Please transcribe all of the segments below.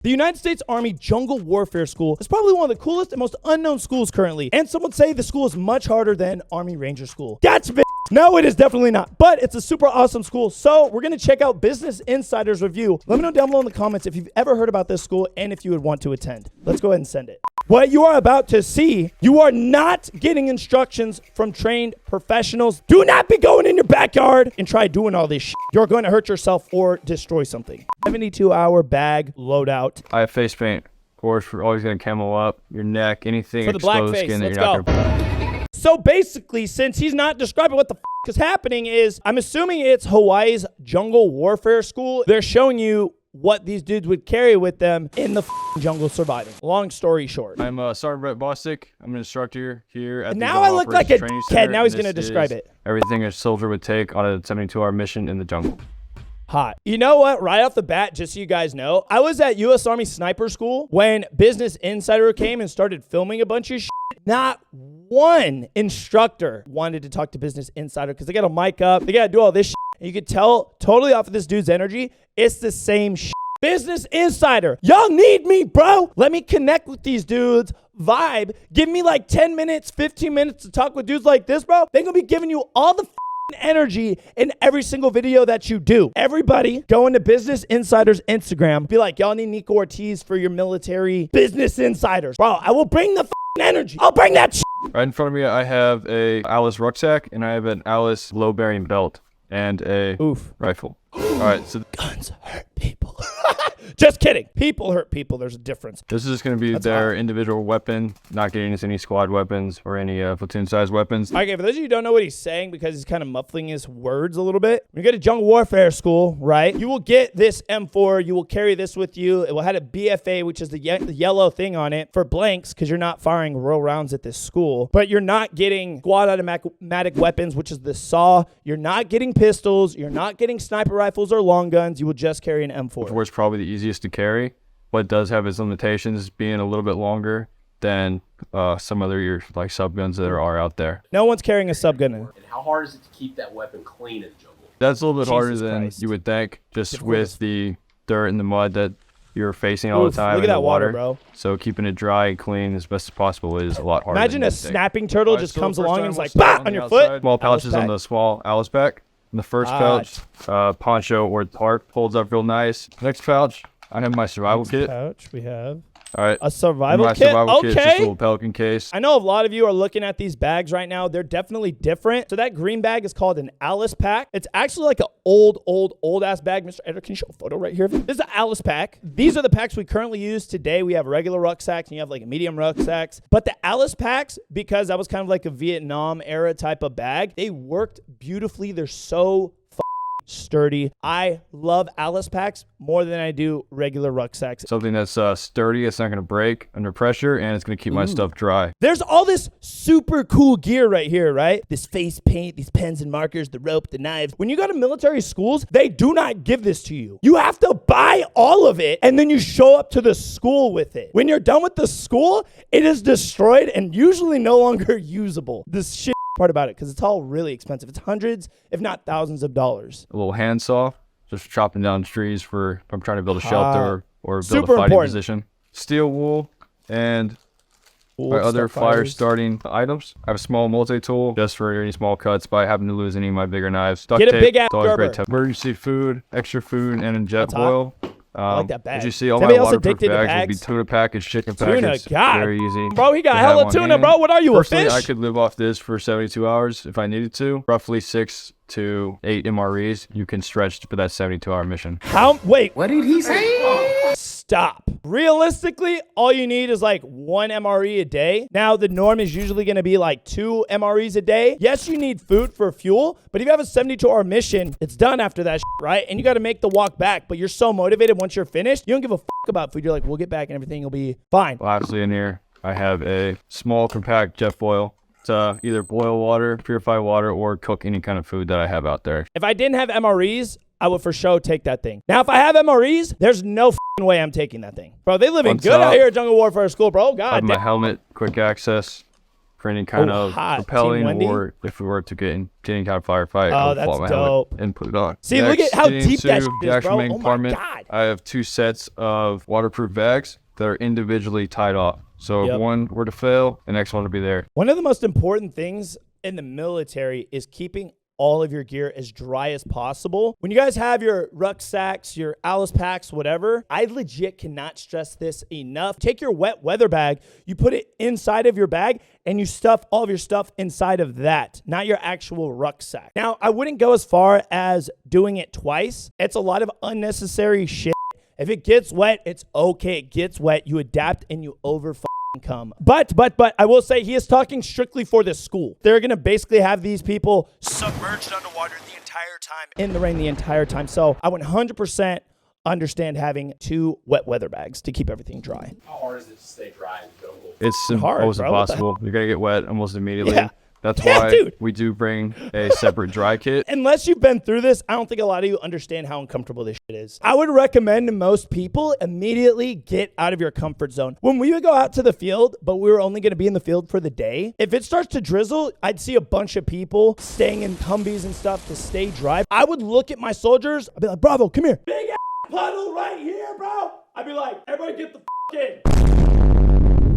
The United States Army Jungle Warfare School is probably one of the coolest and most unknown schools currently, and some would say the school is much harder than Army Ranger School. That's bitch. No, it is definitely not, but it's a super awesome school, so we're going to check out Business Insider's review. Let me know down below in the comments if you've ever heard about this school and if you would want to attend. Let's go ahead and send it. What you are about to see, you are not getting instructions from trained professionals. Do not be going in your backyard and try doing all this shit. You're going to hurt yourself or destroy something. 72-hour bag loadout. I have face paint. Of course, we're always going to camo up your neck, anything for the black exposed face. skin that Let's you're not go. going to. So basically, since he's not describing what the is happening is, I'm assuming it's Hawaii's Jungle Warfare School. They're showing you what these dudes would carry with them in the jungle surviving. Long story short. I'm Sergeant Brett Bostic. I'm an instructor here at the now I look like a kid. Now he's going to describe it. Everything a soldier would take on a 72-hour mission in the jungle. Hot. You know what? Right off the bat, just so you guys know, I was at U.S. Army Sniper School when Business Insider came and started filming a bunch of shit. Not one instructor wanted to talk to Business Insider because they got to mic up. They got to do all this shit. And you could tell totally off of this dude's energy, it's the same shit. Business Insider, y'all need me, bro. Let me connect with these dudes, vibe. Give me like 10 minutes, 15 minutes to talk with dudes like this, bro. They're going to be giving you all the energy in every single video that you do. Everybody go into Business Insider's Instagram. Be like, y'all need Nikko Ortiz for your military Business Insiders. Bro, I will bring the energy. I'll bring that shit. Right in front of me, I have a Alice rucksack, and I have an Alice low-bearing belt and a rifle. All right, so guns hurt people. Just kidding. People hurt people. There's a difference. This is going to be their individual weapon, not getting into any squad weapons or any platoon-sized weapons. Okay, for those of you who don't know what he's saying because he's kind of muffling his words a little bit, when you go to Jungle Warfare School, right, you will get this M4. You will carry this with you. It will have a BFA, which is the yellow thing on it, for blanks because you're not firing real rounds at this school. But you're not getting squad automatic weapons, which is the SAW. You're not getting pistols. You're not getting sniper rifles or long guns. You will just carry an M4. It's probably the easiest to carry, but it does have its limitations, being a little bit longer than some other like sub guns that are out there. No one's carrying a sub gun. And how hard is it to keep that weapon clean in the jungle? That's a little bit harder than you would think, just with the dirt and the mud that you're facing all the time. Look at that water, bro. So keeping it dry and clean as best as possible is a lot harder. Imagine a snapping turtle just comes along and is like, bah, on your foot. Small pouches on the small Alice pack. In the first pouch, poncho or tarp holds up real nice. Next pouch, I have my survival kit. Pouch we have. All right. A survival kit? Survival kit, just a little Pelican case. I know a lot of you are looking at these bags right now. They're definitely different. So that green bag is called an Alice pack. It's actually like an old ass bag. Mr. Editor, can you show a photo right here? This is an Alice pack. These are the packs we currently use today. We have regular rucksacks and you have like a medium rucksacks. But the Alice packs, because that was kind of like a Vietnam era type of bag, they worked beautifully. They're so sturdy. I love Alice packs more than I do regular rucksacks. Something that's sturdy, it's not going to break under pressure, and it's going to keep my stuff dry. There's all this super cool gear right here, right? This face paint, these pens and markers, the rope, the knives. When you go to military schools, they do not give this to you. You have to buy all of it, and then you show up to the school with it. When you're done with the school, it is destroyed and usually no longer usable. This shit part about it, because it's all really expensive. It's hundreds, if not thousands of dollars. A little handsaw, just chopping down trees for if I'm trying to build a shelter or build a fighting position. Steel wool and my other fire starting items. I have a small multi-tool just for any small cuts by having to lose any of my bigger knives. Duct Get a tape, big ass great emergency food, extra food, and a jet boil. I like that bag. As you see, all my waterproof bags will be tuna packets, chicken packets. God. Very easy. Bro, he got hella tuna, bro. What are you, Personally, a fish? I could live off this for 72 hours if I needed to. Roughly 6 to 8 MREs you can stretch for that 72-hour mission. Wait. What did he say? Stop. Realistically, all you need is like 1 MRE a day. Now, the norm is usually going to be like 2 MREs a day. Yes, you need food for fuel, but if you have a 72-hour mission, it's done after that, right? And you got to make the walk back, but you're so motivated once you're finished, you don't give a about food. You're like, we'll get back and everything will be fine. Lastly, in here, I have a small compact jet foil to either boil water, purify water, or cook any kind of food that I have out there. If I didn't have MREs, I would for sure take that thing. Now, if I have MREs, there's no way I'm taking that thing. Bro, they living good out here at Jungle Warfare School, bro. God I have my helmet, quick access, for any kind of hot. rappelling, or if we were to get in any kind of firefight, I would that's pull out my dope. helmet and put it on. See, Next, look at how getting deep that into shit the is, actual bro. main Oh my compartment, God. I have 2 sets of waterproof bags that are individually tied off. So if one were to fail, the next one would be there. One of the most important things in the military is keeping all of your gear as dry as possible. When you guys have your rucksacks, your Alice packs, whatever, I legit cannot stress this enough. Take your wet weather bag, you put it inside of your bag, and you stuff all of your stuff inside of that, not your actual rucksack. Now, I wouldn't go as far as doing it twice. It's a lot of unnecessary shit. If it gets wet, it's okay. It gets wet. You adapt and you come. But I will say he is talking strictly for this school. They're going to basically have these people submerged underwater the entire time, in the rain the entire time. So I 100% understand having 2 wet weather bags to keep everything dry. How hard is it to stay dry in the jungle? It's hard, almost bro. impossible. You're going to get wet almost immediately. Yeah. That's why dude. we do bring a separate dry kit. Unless you've been through this, I don't think a lot of you understand how uncomfortable this shit is. I would recommend to most people immediately get out of your comfort zone. When we would go out to the field, but we were only going to be in the field for the day, if it starts to drizzle, I'd see a bunch of people staying in Humvees and stuff to stay dry. I would look at my soldiers. I'd be like, Bravo, come here. Big ass puddle right here, bro. I'd be like, everybody get the in.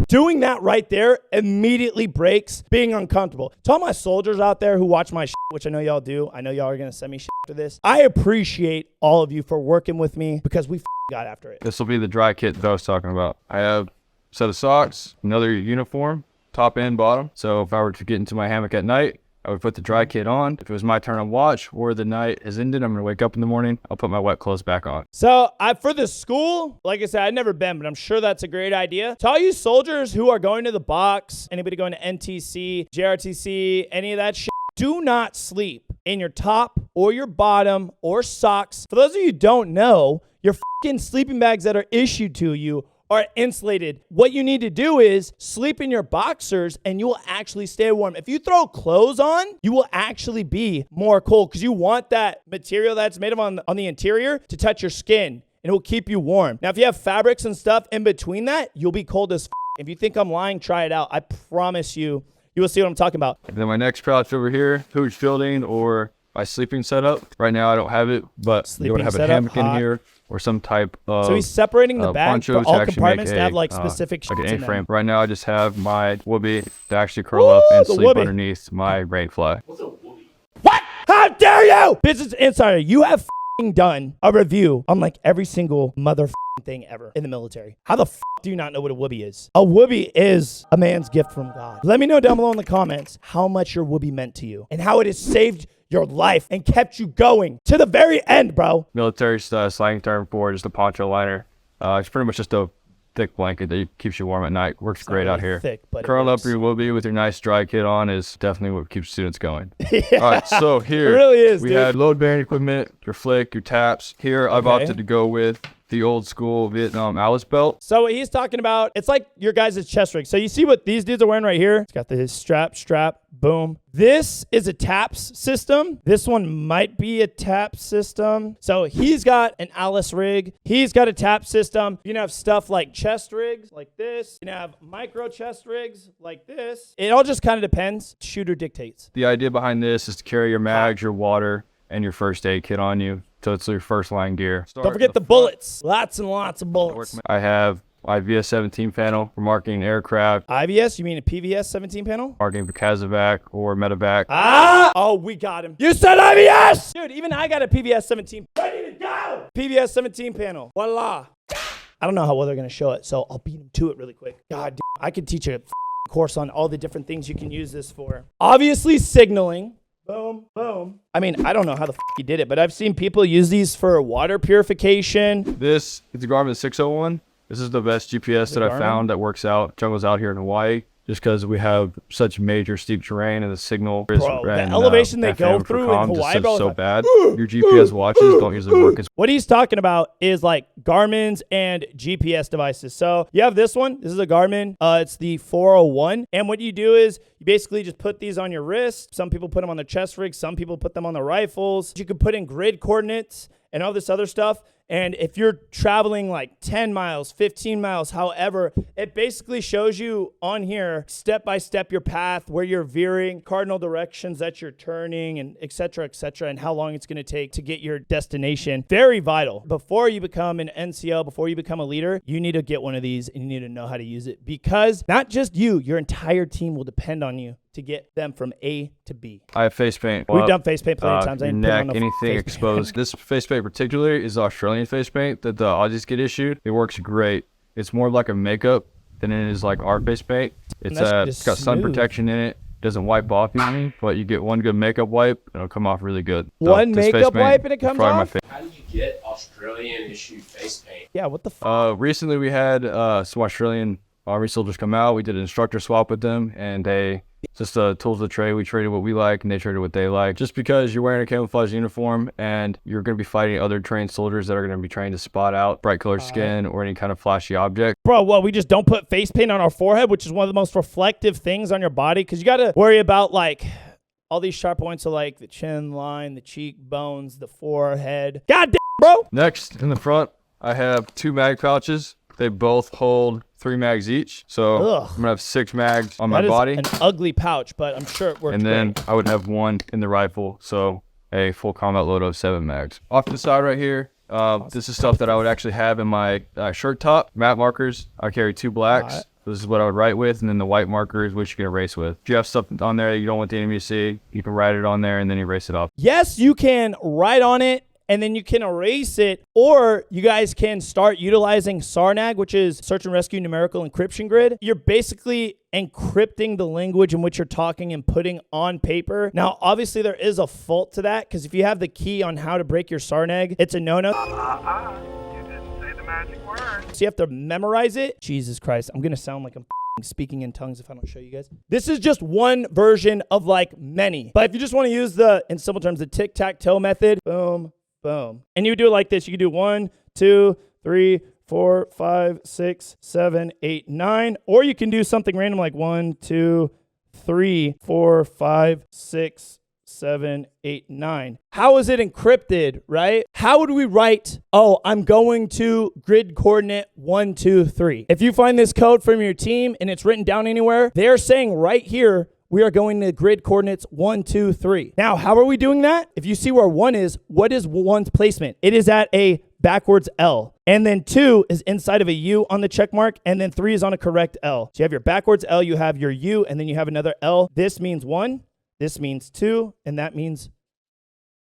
Doing that right there immediately breaks being uncomfortable. To all my soldiers out there who watch my shit, which I know y'all do. I know y'all are going to send me shit after this. I appreciate all of you for working with me because we got after it. This will be the dry kit that I was talking about. I have a set of socks, another uniform, top and bottom. So if I were to get into my hammock at night, I would put the dry kit on. If it was my turn on watch or the night has ended, I'm going to wake up in the morning, I'll put my wet clothes back on. So for the school, like I said, I've never been, but I'm sure that's a great idea. To all you soldiers who are going to the box, anybody going to NTC, JRTC, any of that shit, do not sleep in your top or your bottom or socks. For those of you who don't know, your fucking sleeping bags that are issued to you are insulated. What you need to do is sleep in your boxers and you will actually stay warm. If you throw clothes on, you will actually be more cold because you want that material that's made of on the interior to touch your skin and it will keep you warm. Now, if you have fabrics and stuff in between that, you'll be cold as f. If you think I'm lying, try it out. I promise you, you will see what I'm talking about. And then my next pouch over here, hooch fielding or my sleeping setup. Right now I don't have it, but you would have a hammock in here or some type of So he's separating the bag for all compartments to have like specific like shits an in A-frame. them. Right now I just have my whoopee to actually curl up and the sleep whoopee. underneath my rainfly. What's a woolly? What? How dare you? Business Insider, you have done a review on like every single mother thing ever in the military. How the do you not know what a whoopee is? A whoopee is a man's gift from God. Let me know down below in the comments how much your whoopee meant to you and how it has saved your life and kept you going to the very end, bro. Military slang term for just a poncho liner. It's pretty much just a thick blanket that keeps you warm at night. Works great out here. Thick, but Curl up your whoopee with your nice dry kit on is definitely what keeps students going. Yeah. All right, so here It really is, we dude. had load bearing equipment, your flick, your taps. Here I've opted to go with the old school Vietnam Alice belt. So what he's talking about, it's like your guys' chest rig. So you see what these dudes are wearing right here? It's got the strap, boom. This is a TAPS system. This one might be a TAPS system. So he's got an Alice rig. He's got a TAPS system. You can have stuff like chest rigs like this. You can have micro chest rigs like this. It all just kind of depends. Shooter dictates. The idea behind this is to carry your mags, your water, and your first aid kit on you. So it's your first line gear. Don't forget the bullets. Lots and lots of bullets. I have my VS-17 panel for marking aircraft. IVS? You mean a PVS 17 panel? Marking for Casevac or Medevac. Ah! Oh, we got him. You said IVS! Dude, even I got a PVS 17. Ready to go! PVS 17 panel. Voila. I don't know how well they're going to show it, so I'll beat him to it really quick. God, I could teach a course on all the different things you can use this for. Obviously, signaling. Boom, boom. I mean, I don't know how the he did it, but I've seen people use these for water purification. This is the Garmin 601. This is the best GPS that I found that works out. Jungles out here in Hawaii, just because we have such major steep terrain and the signal is Bro, the elevation they go FM through for in comm Hawaii, just bro, so like, bad. Your GPS watches don't usually work as What he's talking about is like Garmin's and GPS devices. So you have this one. This is a Garmin. It's the 401. And what you do is you basically just put these on your wrist. Some people put them on their chest rig. Some people put them on their rifles. You could put in grid coordinates and all this other stuff. And if you're traveling like 10 miles, 15 miles, however, it basically shows you on here, step by step, your path, where you're veering, cardinal directions that you're turning, and et cetera, and how long it's going to take to get your destination. Very vital. Before you become an NCO, before you become a leader, you need to get one of these and you need to know how to use it, because not just you, your entire team will depend on you to get them from A to B. I have face paint. We've done face paint plenty of times. Your neck, anything exposed. This face paint particularly is the Australian face paint that the Aussies get issued. It works great. It's more like a makeup than it is like our face paint. It's got sun protection in it. Doesn't wipe off easily, but you get one good makeup wipe and it'll come off really good. One makeup wipe and it comes off? How do you get Australian issued face paint? Yeah, what the fuck? Recently we had some Australian Army soldiers come out. We did an instructor swap with them, and they just tools of the trade. We traded what we like and they traded what they like. Just because you're wearing a camouflage uniform and you're going to be fighting other trained soldiers that are going to be trained to spot out bright colored skin or any kind of flashy object. Bro, well, we just don't put face paint on our forehead, which is one of the most reflective things on your body, because you got to worry about like all these sharp points of like the chin line, the cheekbones, the forehead. God damn, bro. Next, in the front, I have 2 mag pouches. They both hold 3 mags each. So I'm going to have 6 mags on my body. An ugly pouch, but I'm sure it works. And then I would have 1 in the rifle. So a full combat load of 7 mags. Off to the side right here, this is stuff that I would actually have in my shirt top. Map markers. I carry 2 blacks. This is what I would write with, and then the white markers, which you can erase with. If you have stuff on there that you don't want the enemy to see, you can write it on there and then erase it off. Yes, you can write on it, and then you can erase it, or you guys can start utilizing SARNAG, which is Search and Rescue Numerical Encryption Grid. You're basically encrypting the language in which you're talking and putting on paper. Now, obviously, there is a fault to that, because if you have the key on how to break your SARNAG, it's a no-no. You didn't say the magic word. So you have to memorize it. Jesus Christ, I'm going to sound like I'm speaking in tongues if I don't show you guys. This is just one version of like many. But if you just want to use in simple terms, the tic-tac-toe method, boom, boom. And you do it like this. You can do 1, 2, 3, 4, 5, 6, 7, 8, 9. Or you can do something random like 1, 2, 3, 4, 5, 6, 7, 8, 9. How is it encrypted, right? How would we write, oh, I'm going to grid coordinate 1, 2, 3. If you find this code from your team and it's written down anywhere, they're saying right here, we are going to grid coordinates 1, 2, 3. Now, how are we doing that? If you see where 1 is, what is 1's placement? It is at a backwards L. And then 2 is inside of a U on the check mark, and then 3 is on a correct L. So you have your backwards L, you have your U, and then you have another L. This means 1, this means 2, and that means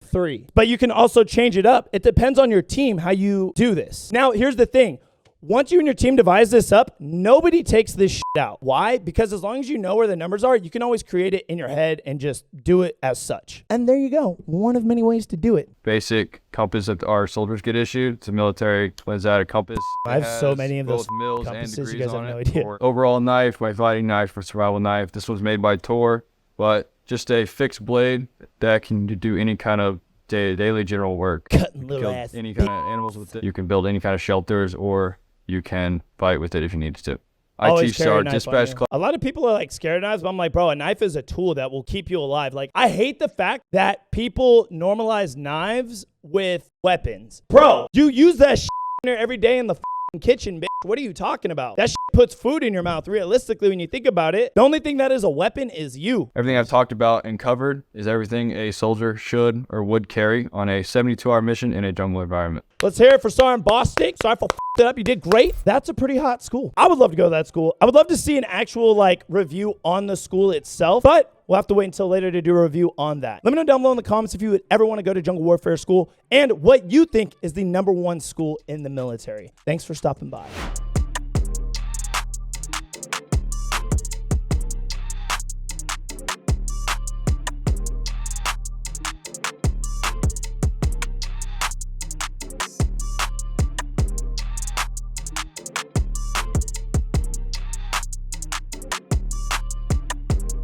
3. But you can also change it up. It depends on your team how you do this. Now, here's the thing. Once you and your team devise this up, nobody takes this shit out. Why? Because as long as you know where the numbers are, you can always create it in your head and just do it as such. And there you go. One of many ways to do it. Basic compass that our soldiers get issued. It's a military lens out compass. I have so many of those mills compasses. and You guys have no it. idea. For overall knife, my fighting knife, for survival knife. This was made by Tor, but just a fixed blade that can do any kind of daily general work. Cutting little ass. Any kind of animals with it. You can build any kind of shelters, or you can fight with it if you need to. I teach our dispatch class. A lot of people are like scared of knives, but I'm like, bro, a knife is a tool that will keep you alive. Like, I hate the fact that people normalize knives with weapons. Bro, you use that shit in there every day in the kitchen, bitch. What are you talking about? That shit puts food in your mouth. Realistically, when you think about it, the only thing that is a weapon is you. Everything I've talked about and covered is everything a soldier should or would carry on a 72-hour mission in a jungle environment. Let's hear it for Sergeant Bostic. Sorry for it up. You did great. That's a pretty hot school. I would love to go to that school. I would love to see an actual like review on the school itself, but we'll have to wait until later to do a review on that. Let me know down below in the comments if you would ever want to go to Jungle Warfare School and what you think is the #1 school in the military. Thanks for stopping by.